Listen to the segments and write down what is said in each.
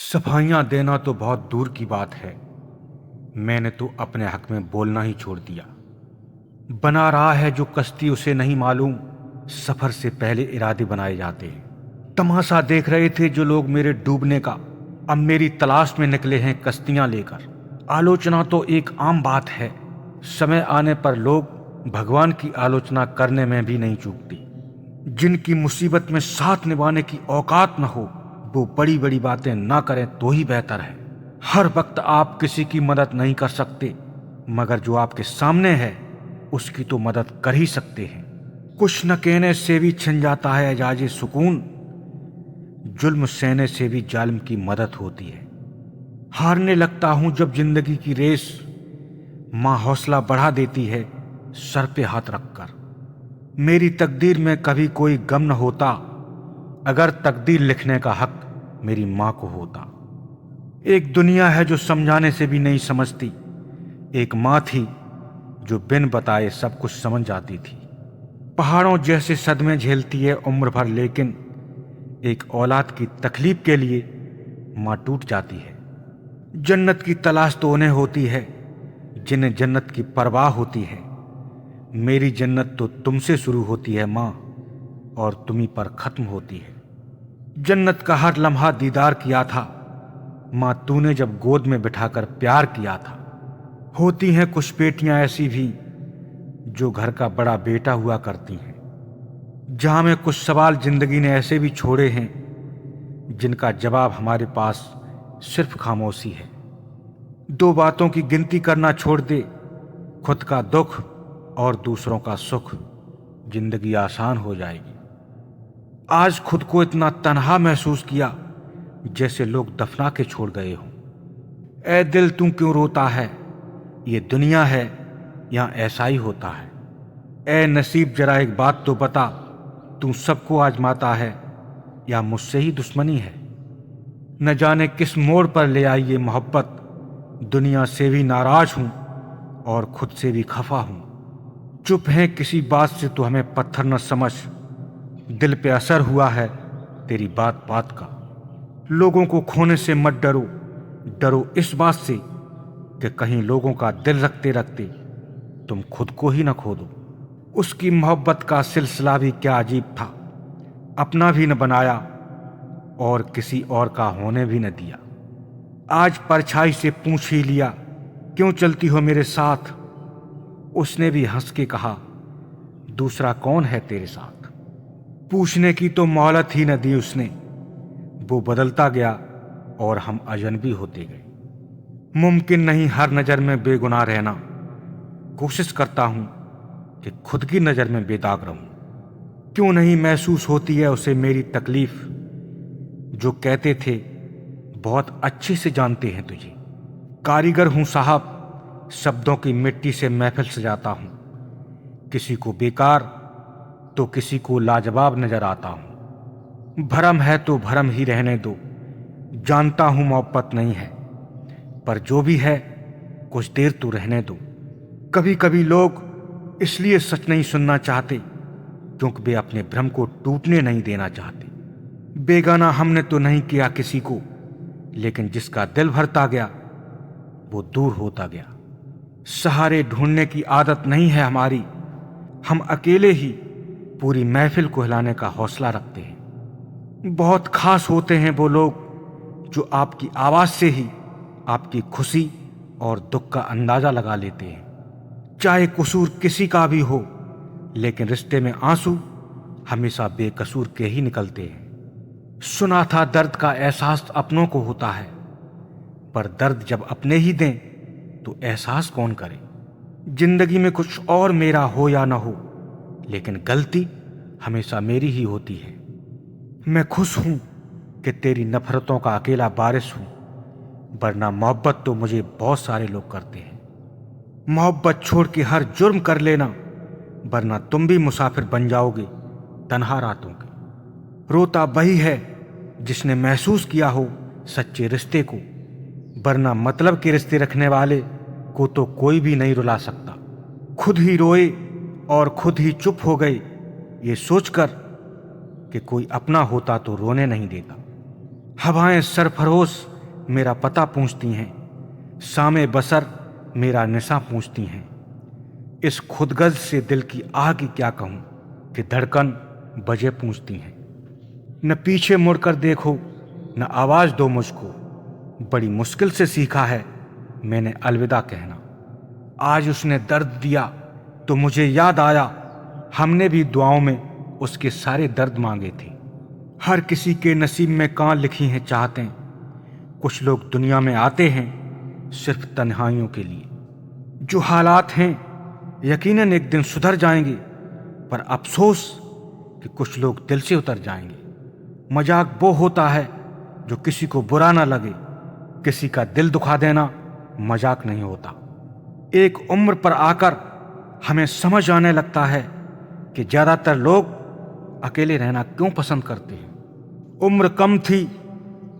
सफाइयाँ देना तो बहुत दूर की बात है। मैंने तो अपने हक में बोलना ही छोड़ दिया। बना रहा है जो कश्ती उसे नहीं मालूम, सफर से पहले इरादे बनाए जाते हैं। तमाशा देख रहे थे जो लोग मेरे डूबने का, अब मेरी तलाश में निकले हैं कश्तियां लेकर। आलोचना तो एक आम बात है, समय आने पर लोग भगवान की आलोचना करने में भी नहीं चूकते। जिनकी मुसीबत में साथ निभाने की औकात न हो, वो बड़ी बड़ी बातें ना करें तो ही बेहतर है। हर वक्त आप किसी की मदद नहीं कर सकते, मगर जो आपके सामने है उसकी तो मदद कर ही सकते हैं। कुछ न कहने से भी छिन जाता है एजाज़े सुकून, जुल्म सहने से भी जालिम की मदद होती है। हारने लगता हूं जब जिंदगी की रेस माँ हौसला बढ़ा देती है सर पे हाथ रखकर। मेरी तकदीर में कभी कोई गम न होता, अगर तकदीर लिखने का हक मेरी माँ को होता। एक दुनिया है जो समझाने से भी नहीं समझती, एक माँ थी जो बिन बताए सब कुछ समझ जाती थी। पहाड़ों जैसे सदमे झेलती है उम्र भर, लेकिन एक औलाद की तकलीफ के लिए माँ टूट जाती है। जन्नत की तलाश तो उन्हें होती है जिन्हें जन्नत की परवाह होती है। मेरी जन्नत तो तुमसे शुरू होती है माँ, और तुम्ही पर खत्म होती है। जन्नत का हर लम्हा दीदार किया था माँ तूने जब गोद में बिठाकर प्यार किया था। होती हैं कुछ बेटियां ऐसी भी जो घर का बड़ा बेटा हुआ करती हैं। जहां में कुछ सवाल जिंदगी ने ऐसे भी छोड़े हैं जिनका जवाब हमारे पास सिर्फ खामोशी है। दो बातों की गिनती करना छोड़ दे, खुद का दुख और दूसरों का सुख, जिंदगी आसान हो जाएगी। आज खुद को इतना तन्हा महसूस किया जैसे लोग दफना के छोड़ गए हों। ऐ दिल तू क्यों रोता है, ये दुनिया है यहाँ ऐसा ही होता है। ऐ नसीब जरा एक बात तो बता, तू सबको आजमाता है या मुझसे ही दुश्मनी है। न जाने किस मोड़ पर ले आई ये मोहब्बत, दुनिया से भी नाराज हूं और खुद से भी खफा हूं। चुप है किसी बात से तो हमें पत्थर न समझ, दिल पे असर हुआ है तेरी बात बात का। लोगों को खोने से मत डरो, डरो इस बात से कि कहीं लोगों का दिल रखते रखते तुम खुद को ही न खो दो। उसकी मोहब्बत का सिलसिला भी क्या अजीब था, अपना भी न बनाया और किसी और का होने भी न दिया। आज परछाई से पूछ ही लिया, क्यों चलती हो मेरे साथ। उसने भी हंस के कहा, दूसरा कौन है तेरे साथ। पूछने की तो मोहलत ही न दी उसने, वो बदलता गया और हम अजनबी होते गए। मुमकिन नहीं हर नज़र में बेगुनाह रहना, कोशिश करता हूं कि खुद की नज़र में बेदाग रहूं। क्यों नहीं महसूस होती है उसे मेरी तकलीफ, जो कहते थे बहुत अच्छे से जानते हैं तुझे। कारीगर हूं साहब, शब्दों की मिट्टी से महफिल सजाता हूं। किसी को बेकार तो किसी को लाजवाब नजर आता हूं। भरम है तो भरम ही रहने दो, जानता हूं मोहब्बत नहीं है, पर जो भी है कुछ देर तो रहने दो। कभी कभी लोग इसलिए सच नहीं सुनना चाहते क्योंकि वे अपने भ्रम को टूटने नहीं देना चाहते। बेगाना हमने तो नहीं किया किसी को, लेकिन जिसका दिल भरता गया वो दूर होता गया। सहारे ढूंढने की आदत नहीं है हमारी, हम अकेले ही पूरी महफिल को हिलाने का हौसला रखते हैं। बहुत खास होते हैं वो लोग जो आपकी आवाज से ही आपकी खुशी और दुख का अंदाजा लगा लेते हैं। चाहे कसूर किसी का भी हो, लेकिन रिश्ते में आंसू हमेशा बेकसूर के ही निकलते हैं। सुना था दर्द का एहसास अपनों को होता है, पर दर्द जब अपने ही दें तो एहसास कौन करे। जिंदगी में कुछ और मेरा हो या ना हो, लेकिन गलती हमेशा मेरी ही होती है। मैं खुश हूं कि तेरी नफरतों का अकेला बारिश हूं, वरना मोहब्बत तो मुझे बहुत सारे लोग करते हैं। मोहब्बत छोड़ के हर जुर्म कर लेना, वरना तुम भी मुसाफिर बन जाओगे तन्हा रातों के। रोता वही है जिसने महसूस किया हो सच्चे रिश्ते को, वरना मतलब के रिश्ते रखने वाले को तो कोई भी नहीं रुला सकता। खुद ही रोए और खुद ही चुप हो गए ये सोचकर कि कोई अपना होता तो रोने नहीं देता। हवाएं सरफरोश मेरा पता पूछती हैं, सामे बसर मेरा निशा पूछती हैं। इस खुदगर्ज से दिल की आह की क्या कहूँ कि धड़कन बजे पूछती हैं। न पीछे मुड़कर देखो, न आवाज़ दो मुझको, बड़ी मुश्किल से सीखा है मैंने अलविदा कहना। आज उसने दर्द दिया तो मुझे याद आया, हमने भी दुआओं में उसके सारे दर्द मांगे थे। हर किसी के नसीब में कहाँ लिखी हैं चाहतें, कुछ लोग दुनिया में आते हैं सिर्फ तन्हाइयों के लिए। जो हालात हैं यकीनन एक दिन सुधर जाएंगे, पर अफसोस कि कुछ लोग दिल से उतर जाएंगे। मजाक वो होता है जो किसी को बुरा ना लगे, किसी का दिल दुखा देना मजाक नहीं होता। एक उम्र पर आकर हमें समझ आने लगता है कि ज़्यादातर लोग अकेले रहना क्यों पसंद करते हैं। उम्र कम थी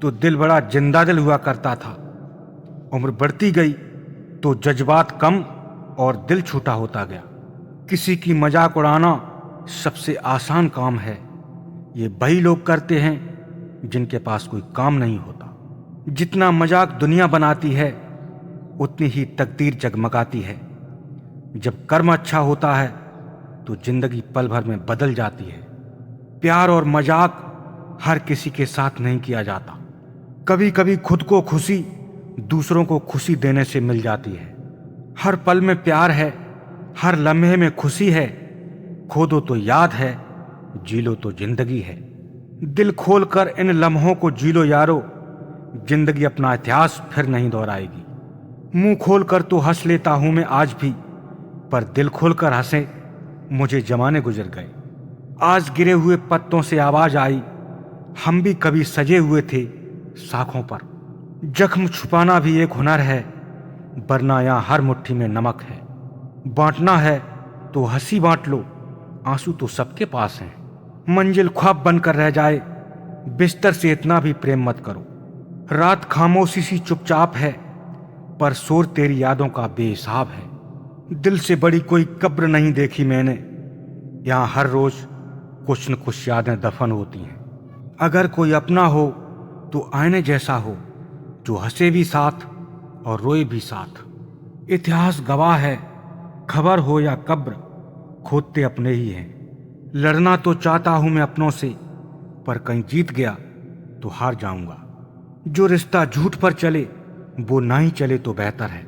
तो दिल बड़ा जिंदा दिल हुआ करता था, उम्र बढ़ती गई तो जज्बात कम और दिल छोटा होता गया। किसी की मजाक उड़ाना सबसे आसान काम है, ये वही लोग करते हैं जिनके पास कोई काम नहीं होता। जितना मजाक दुनिया बनाती है उतनी ही तकदीर जगमगाती है। जब कर्म अच्छा होता है तो जिंदगी पल भर में बदल जाती है। प्यार और मजाक हर किसी के साथ नहीं किया जाता। कभी कभी खुद को खुशी दूसरों को खुशी देने से मिल जाती है। हर पल में प्यार है, हर लम्हे में खुशी है। खो दो तो याद है, जी लो तो जिंदगी है। दिल खोलकर इन लम्हों को जी लो यारो, जिंदगी अपना इतिहास फिर नहीं दोहराएगी। मुंह खोलकर तो हंस लेता हूं मैं आज भी, पर दिल खोलकर हंसे मुझे जमाने गुजर गए। आज गिरे हुए पत्तों से आवाज आई, हम भी कभी सजे हुए थे शाखों पर। जख्म छुपाना भी एक हुनर है, वरना यहाँ हर मुट्ठी में नमक है। बांटना है तो हंसी बांट लो, आंसू तो सबके पास हैं। मंजिल ख्वाब बनकर रह जाए, बिस्तर से इतना भी प्रेम मत करो। रात खामोशी सी चुपचाप है, पर शोर तेरी यादों का बेहिसाब है। दिल से बड़ी कोई कब्र नहीं देखी मैंने, यहाँ हर रोज कुछ न कुछ यादें दफन होती हैं। अगर कोई अपना हो तो आईने जैसा हो, जो हंसे भी साथ और रोए भी साथ। इतिहास गवाह है, खबर हो या कब्र, खोदते अपने ही हैं। लड़ना तो चाहता हूं मैं अपनों से, पर कहीं जीत गया तो हार जाऊंगा। जो रिश्ता झूठ पर चले वो ना ही चले तो बेहतर है।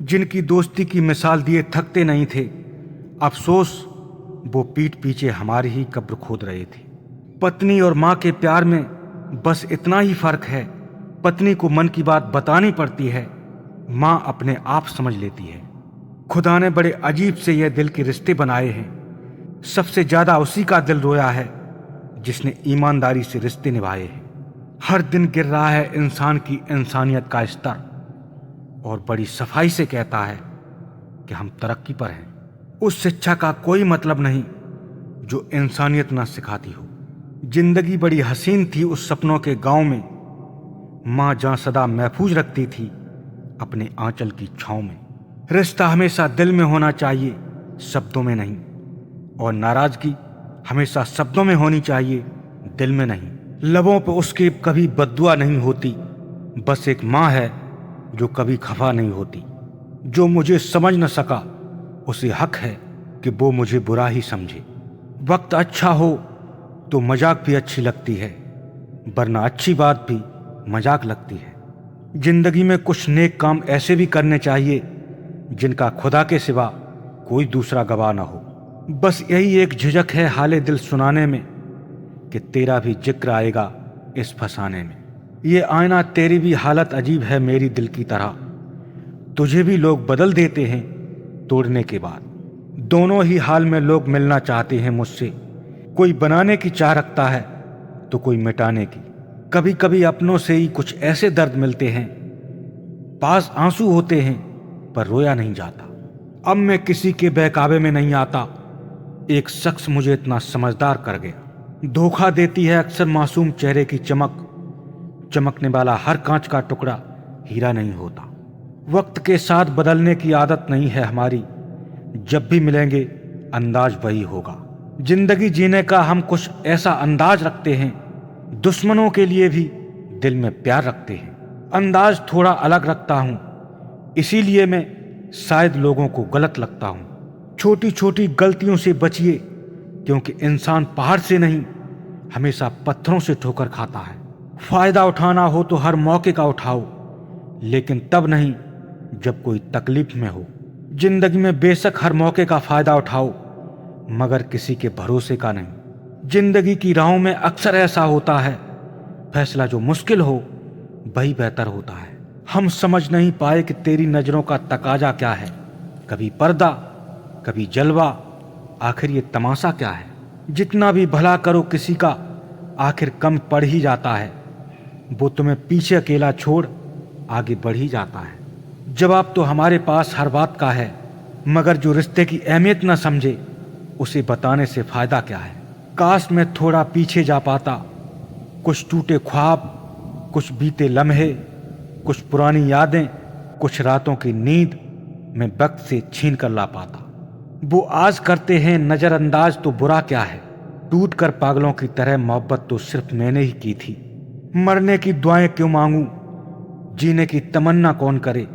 जिनकी दोस्ती की मिसाल दिए थकते नहीं थे, अफसोस वो पीठ पीछे हमारी ही कब्र खोद रहे थे। पत्नी और माँ के प्यार में बस इतना ही फर्क है, पत्नी को मन की बात बतानी पड़ती है, माँ अपने आप समझ लेती है। खुदा ने बड़े अजीब से यह दिल के रिश्ते बनाए हैं। सबसे ज्यादा उसी का दिल रोया है जिसने ईमानदारी से रिश्ते निभाए हैं। हर दिन गिर रहा है इंसान की इंसानियत का स्तर, और बड़ी सफाई से कहता है कि हम तरक्की पर हैं। उस शिक्षा का कोई मतलब नहीं जो इंसानियत ना सिखाती हो। जिंदगी बड़ी हसीन थी उस सपनों के गांव में, माँ जहाँ सदा महफूज रखती थी अपने आंचल की छांव में। रिश्ता हमेशा दिल में होना चाहिए, शब्दों में नहीं, और नाराजगी हमेशा शब्दों में होनी चाहिए, दिल में नहीं। लबों पर उसके कभी बद्दुआ नहीं होती, बस एक माँ है जो कभी खफा नहीं होती। जो मुझे समझ न सका उसे हक है कि वो मुझे बुरा ही समझे। वक्त अच्छा हो तो मजाक भी अच्छी लगती है, वरना अच्छी बात भी मजाक लगती है। जिंदगी में कुछ नेक काम ऐसे भी करने चाहिए जिनका खुदा के सिवा कोई दूसरा गवाह ना हो। बस यही एक झिझक है हाले दिल सुनाने में कि तेरा भी जिक्र आएगा इस फसाने में। ये आईना तेरी भी हालत अजीब है मेरी दिल की तरह, तुझे भी लोग बदल देते हैं तोड़ने के बाद। दोनों ही हाल में लोग मिलना चाहते हैं मुझसे, कोई बनाने की चाह रखता है तो कोई मिटाने की। कभी कभी अपनों से ही कुछ ऐसे दर्द मिलते हैं, पास आंसू होते हैं पर रोया नहीं जाता। अब मैं किसी के बहकावे में नहीं आता, एक शख्स मुझे इतना समझदार कर गया। धोखा देती है अक्सर मासूम चेहरे की चमक, चमकने वाला हर कांच का टुकड़ा हीरा नहीं होता। वक्त के साथ बदलने की आदत नहीं है हमारी, जब भी मिलेंगे अंदाज वही होगा। जिंदगी जीने का हम कुछ ऐसा अंदाज रखते हैं, दुश्मनों के लिए भी दिल में प्यार रखते हैं। अंदाज थोड़ा अलग रखता हूँ, इसीलिए मैं शायद लोगों को गलत लगता हूँ। छोटी छोटी गलतियों से बचिए, क्योंकि इंसान पहाड़ से नहीं हमेशा पत्थरों से ठोकर खाता है। फायदा उठाना हो तो हर मौके का उठाओ, लेकिन तब नहीं जब कोई तकलीफ में हो। जिंदगी में बेशक हर मौके का फायदा उठाओ, मगर किसी के भरोसे का नहीं। जिंदगी की राहों में अक्सर ऐसा होता है, फैसला जो मुश्किल हो वही बेहतर होता है। हम समझ नहीं पाए कि तेरी नजरों का तकाजा क्या है, कभी पर्दा कभी जलवा, आखिर ये तमाशा क्या है। जितना भी भला करो किसी का, आखिर कम पड़ ही जाता है। वो तुम्हें पीछे अकेला छोड़ आगे बढ़ ही जाता है। जवाब तो हमारे पास हर बात का है, मगर जो रिश्ते की अहमियत न समझे उसे बताने से फायदा क्या है। काश मैं थोड़ा पीछे जा पाता, कुछ टूटे ख्वाब, कुछ बीते लम्हे, कुछ पुरानी यादें, कुछ रातों की नींद मैं वक्त से छीन कर ला पाता। वो आज करते हैं नजरअंदाज तो बुरा क्या है, टूट कर पागलों की तरह मोहब्बत तो सिर्फ मैंने ही की थी। मरने की दुआएं क्यों मांगूं, जीने की तमन्ना कौन करे।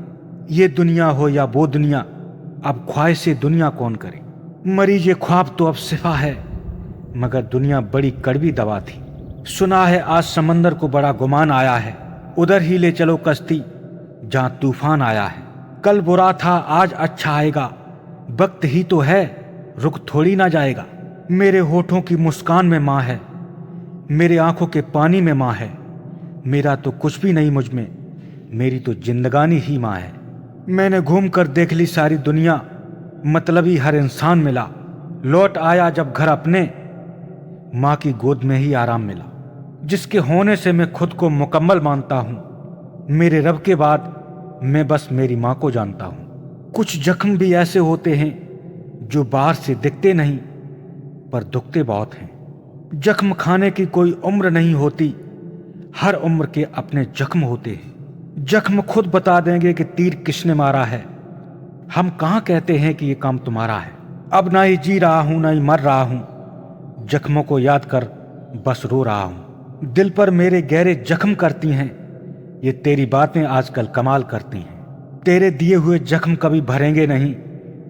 ये दुनिया हो या वो दुनिया, अब ख्वाहिशे दुनिया कौन करे। मरीज ये ख्वाब तो अब सिफा है, मगर दुनिया बड़ी कड़वी दवा थी। सुना है आज समंदर को बड़ा गुमान आया है, उधर ही ले चलो कश्ती जहां तूफान आया है। कल बुरा था आज अच्छा आएगा, वक्त ही तो है रुक थोड़ी ना जाएगा। मेरे होठों की मुस्कान में माँ है, मेरे आंखों के पानी में माँ है। मेरा तो कुछ भी नहीं मुझ में, मेरी तो जिंदगानी ही माँ है। मैंने घूम कर देख ली सारी दुनिया, मतलबी हर इंसान मिला। लौट आया जब घर अपने, माँ की गोद में ही आराम मिला। जिसके होने से मैं खुद को मुकम्मल मानता हूँ, मेरे रब के बाद मैं बस मेरी माँ को जानता हूँ। कुछ जख्म भी ऐसे होते हैं जो बाहर से दिखते नहीं पर दुखते बहुत हैं। जख्म खाने की कोई उम्र नहीं होती, हर उम्र के अपने जख्म होते हैं। जख्म खुद बता देंगे कि तीर किसने मारा है, हम कहाँ कहते हैं कि ये काम तुम्हारा है। अब ना ही जी रहा हूँ ना ही मर रहा हूँ, जख्मों को याद कर बस रो रहा हूँ। दिल पर मेरे गहरे जख्म करती हैं, ये तेरी बातें आजकल कमाल करती हैं। तेरे दिए हुए जख्म कभी भरेंगे नहीं,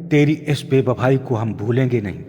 तेरी इस बेवफाई को हम भूलेंगे नहीं।